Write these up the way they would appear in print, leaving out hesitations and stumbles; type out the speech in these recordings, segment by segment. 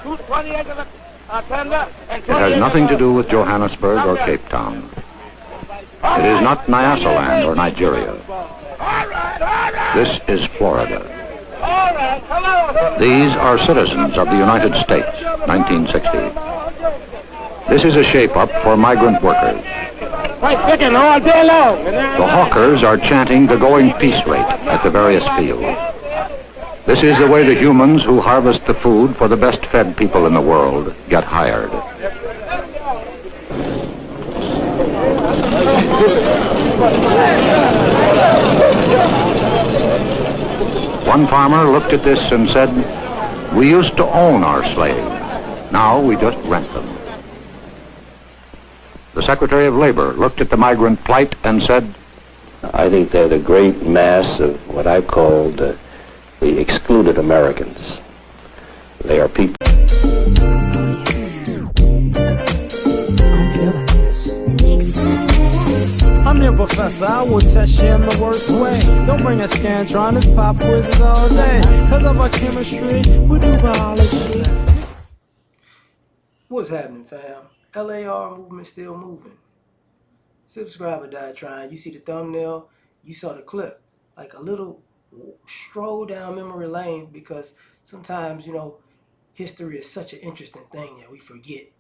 It has nothing to do with Johannesburg or Cape Town. It is not Nyasaland or Nigeria. This is Florida. These are citizens of the United States, 1960. This is a shape-up for migrant workers. The hawkers are chanting the going peace rate at the various fields. This is the way the humans who harvest the food for the best-fed people in the world get hired. One farmer looked at this and said, "We used to own our slaves. Now we just rent them." The Secretary of Labor looked at the migrant plight and said, "I think they're the great mass of what I called the excluded Americans. They are people." I'm your professor, I will test you in the worst way. Don't bring a scantron, it's pop quizzes all day. Cause of our chemistry, we do biology. What's happening, fam? L.A.R. movement still moving. Subscriber died trying. You see the thumbnail, you saw the clip. Like a little stroll down memory lane, because sometimes, you know, history is such an interesting thing that we forget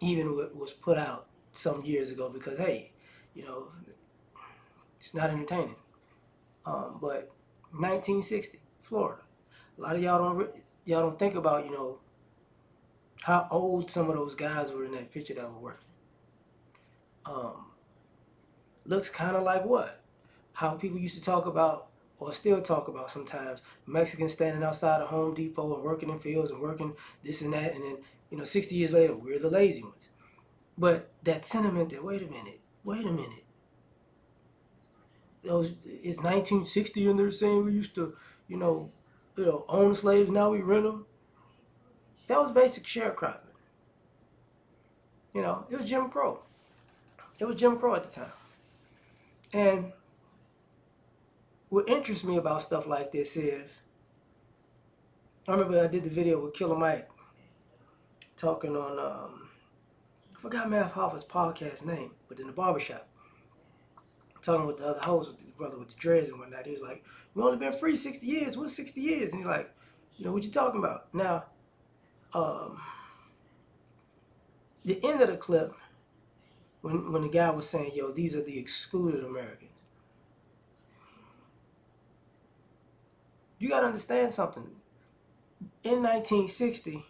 even what was put out some years ago, because hey, you know, it's not entertaining. But 1960, Florida. A lot of y'all don't think about, you know, how old some of those guys were in that picture that were working. Looks kind of like what? How people used to talk about, or still talk about sometimes, Mexicans standing outside of Home Depot and working in fields and working this and that, and then, you know, 60 years later, we're the lazy ones. But that sentiment that, wait a minute, it's 1960 and they're saying we used to, you know, own slaves, now we rent them. That was basic sharecropping. You know, it was Jim Crow. It was Jim Crow at the time. And what interests me about stuff like this is, I remember I did the video with Killer Mike talking on, I forgot Math Hoffa's podcast name, but in the barbershop, talking with the other host, with the brother with the dreads and whatnot. He was like, "We only been free 60 years. What's 60 years?" And he's like, "You know, what you talking about?" Now, the end of the clip, when the guy was saying, "Yo, these are the excluded Americans," you got to understand something. In 1960,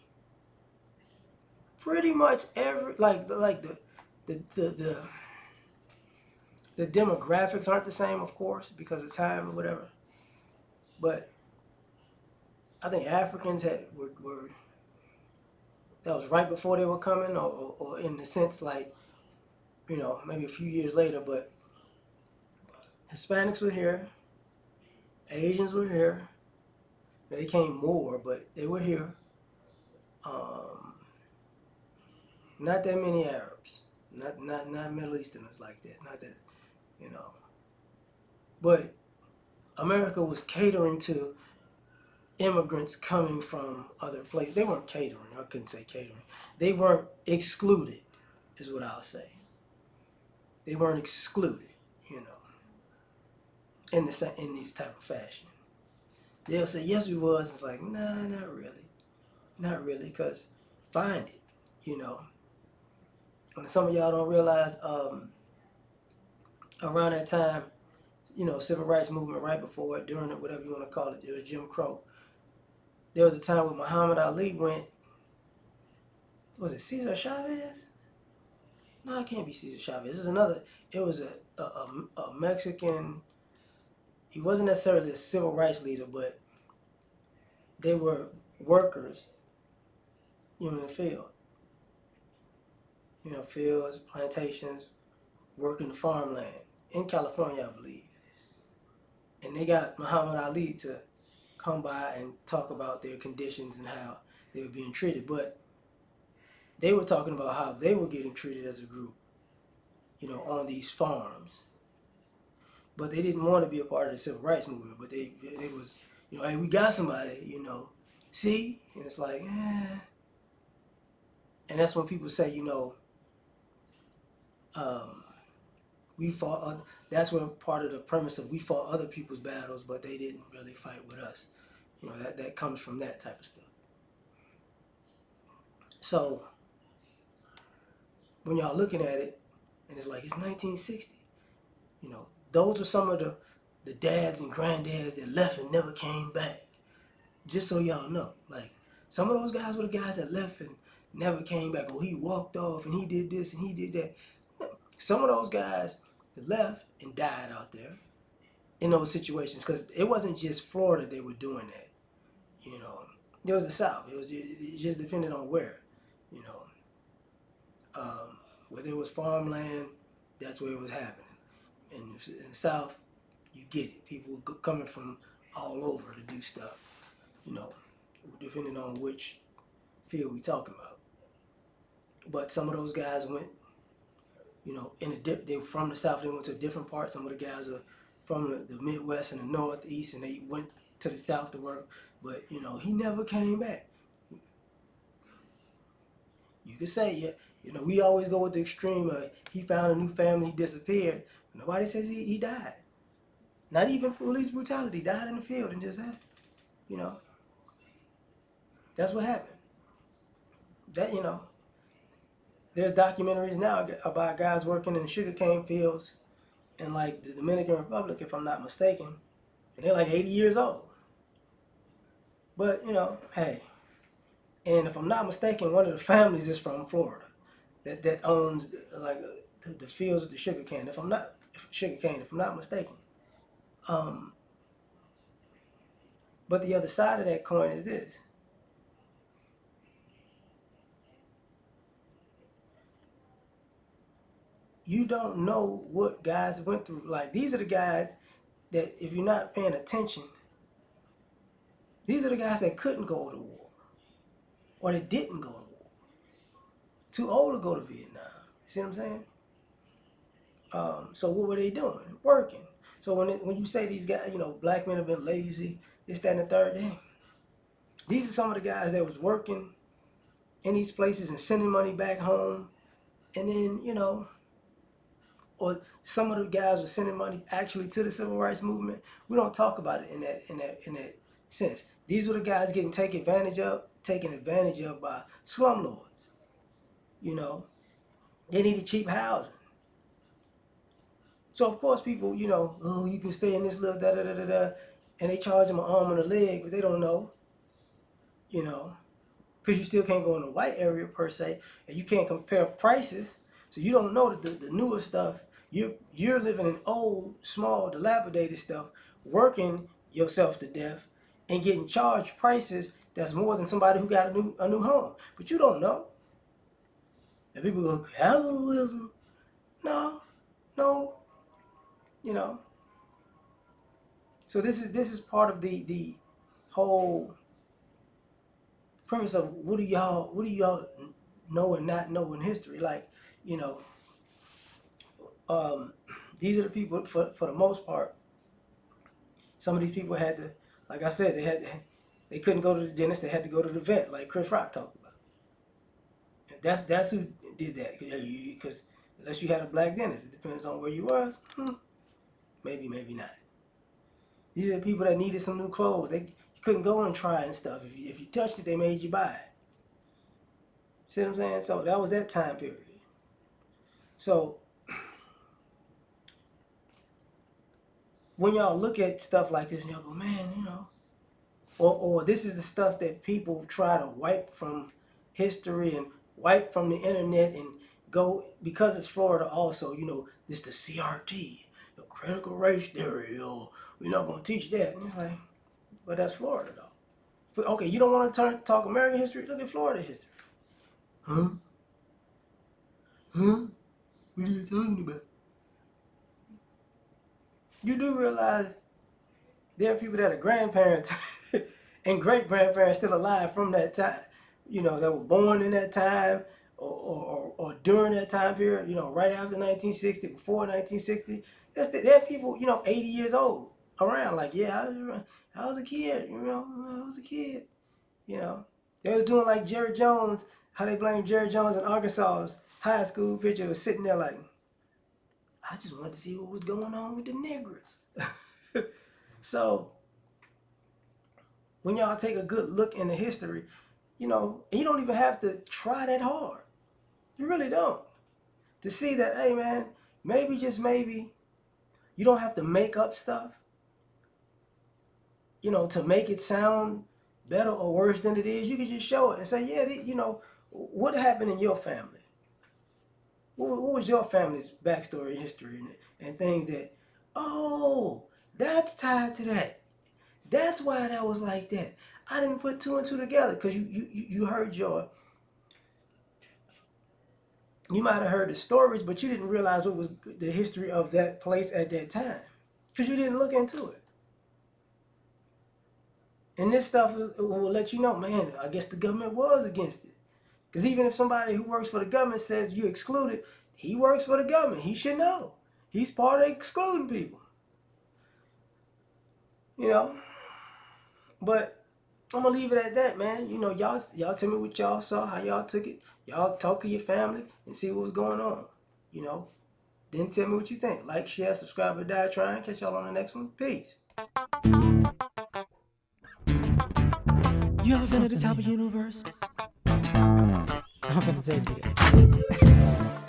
pretty much every the demographics aren't the same, of course, because of time or whatever. But I think Africans were that was right before they were coming, or in the sense like, you know, maybe a few years later. But Hispanics were here, Asians were here. They came more, but they were here. Not that many Arabs, not Middle Easterners like that. Not that, you know. But America was catering to immigrants coming from other places. They weren't catering. I couldn't say catering. They weren't excluded, is what I'll say. They weren't excluded, you know, in this type of fashion. They'll say, "Yes, we was." It's like, nah, not really, because find it, you know. And some of y'all don't realize, around that time, you know, civil rights movement, right before it, during it, whatever you want to call it, it was Jim Crow. There was a time when Muhammad Ali went, was it Cesar Chavez? No, it can't be Cesar Chavez. It was a Mexican. He wasn't necessarily a civil rights leader, but they were workers, you know, in the field. You know, fields, plantations, working the farmland in California, I believe. And they got Muhammad Ali to come by and talk about their conditions and how they were being treated. But they were talking about how they were getting treated as a group, you know, on these farms. But they didn't want to be a part of the civil rights movement. But they was, you know, hey, we got somebody, you know, see, and it's like, and that's when people say, um, we fought. That's where part of the premise of we fought other people's battles, but they didn't really fight with us. That comes from that type of stuff. So when y'all looking at it, and it's like it's 1960. Those are some of the dads and granddads that left and never came back. Just so y'all know, like some of those guys were the guys that left and never came back. Oh, he walked off and he did this and he did that. Some of those guys that left and died out there in those situations, because it wasn't just Florida they were doing that. It was the South. It just depended on where. You know, where there was farmland, that's where it was happening. In the South, you get it. People were coming from all over to do stuff. Depending on which field we talking about. But some of those guys went, they were from the South. They went to a different part. Some of the guys are from the Midwest and the Northeast, and they went to the South to work. But he never came back. You could say, yeah, we always go with the extreme. He found a new family, he disappeared. Nobody says he died. Not even police brutality. Died in the field and just had, you know. That's what happened. That there's documentaries now about guys working in sugarcane fields in like the Dominican Republic, if I'm not mistaken, and they're like 80 years old. But hey, and if I'm not mistaken, one of the families is from Florida, that owns like the fields with the sugarcane. If I'm not mistaken. Um, but the other side of that coin is this: you don't know what guys went through. Like, these are the guys that, if you're not paying attention, these are the guys that couldn't go to war, or that didn't go to war. Too old to go to Vietnam. See what I'm saying? So what were they doing? Working. So when you say these guys, black men have been lazy, this, that, and the third, these are some of the guys that was working in these places and sending money back home, and then or some of the guys were sending money actually to the civil rights movement. We don't talk about it in that sense. These were the guys getting taken advantage of by slumlords. They needed cheap housing. So of course people, oh, you can stay in this little da da da da da, and they charge them an arm and a leg, but they don't know, because you still can't go in the white area per se, and you can't compare prices, so you don't know the newer stuff. You're living in old, small, dilapidated stuff, working yourself to death, and getting charged prices that's more than somebody who got a new home. But you don't know. And people go, capitalism? No, no, you know. So this is part of the whole premise of what do y'all know and not know in history. Like, you know, these are the people, for the most part. Some of these people had to, like I said, they couldn't go to the dentist. They had to go to the vet, like Chris Rock talked about. That's who did that. Because unless you had a black dentist, it depends on where you was. Maybe not. These are the people that needed some new clothes. You couldn't go and try and stuff. If you touched it, they made you buy it. See what I'm saying? So that was that time period. So when y'all look at stuff like this and y'all go, man, or this is the stuff that people try to wipe from history and wipe from the internet and go, because it's Florida also, this the CRT, the critical race theory, or we're not going to teach that. And it's like, but that's Florida though. But, okay, you don't want to talk American history? Look at Florida history. Huh? What are you talking about? You do realize there are people that are grandparents and great grandparents still alive from that time, that were born in that time, or during that time period, right after 1960, before 1960. There are people, 80 years old around. Like, yeah, I was a kid, I was a kid. You know, they was doing like Jerry Jones, how they blamed Jerry Jones in Arkansas's high school picture was sitting there like, I just wanted to see what was going on with the niggers. So when y'all take a good look into history, you know, you don't even have to try that hard. You really don't. To see that, hey man, maybe just maybe, you don't have to make up stuff, you know, to make it sound better or worse than it is. You can just show it and say, yeah, you know, what happened in your family? What was your family's backstory, history, and things that, oh, that's tied to that. That's why that was like that. I didn't put two and two together because you heard you might have heard the stories, but you didn't realize what was the history of that place at that time because you didn't look into it. And this stuff will let you know, man, I guess the government was against it. Because even if somebody who works for the government says you excluded, he works for the government. He should know. He's part of excluding people. You know? But I'm gonna leave it at that, man. You know, y'all tell me what y'all saw, how y'all took it. Y'all talk to your family and see what was going on. You know? Then tell me what you think. Like, share, subscribe, or die trying. Catch y'all on the next one. Peace. You ever been at the top of the universe? I'm gonna take you there.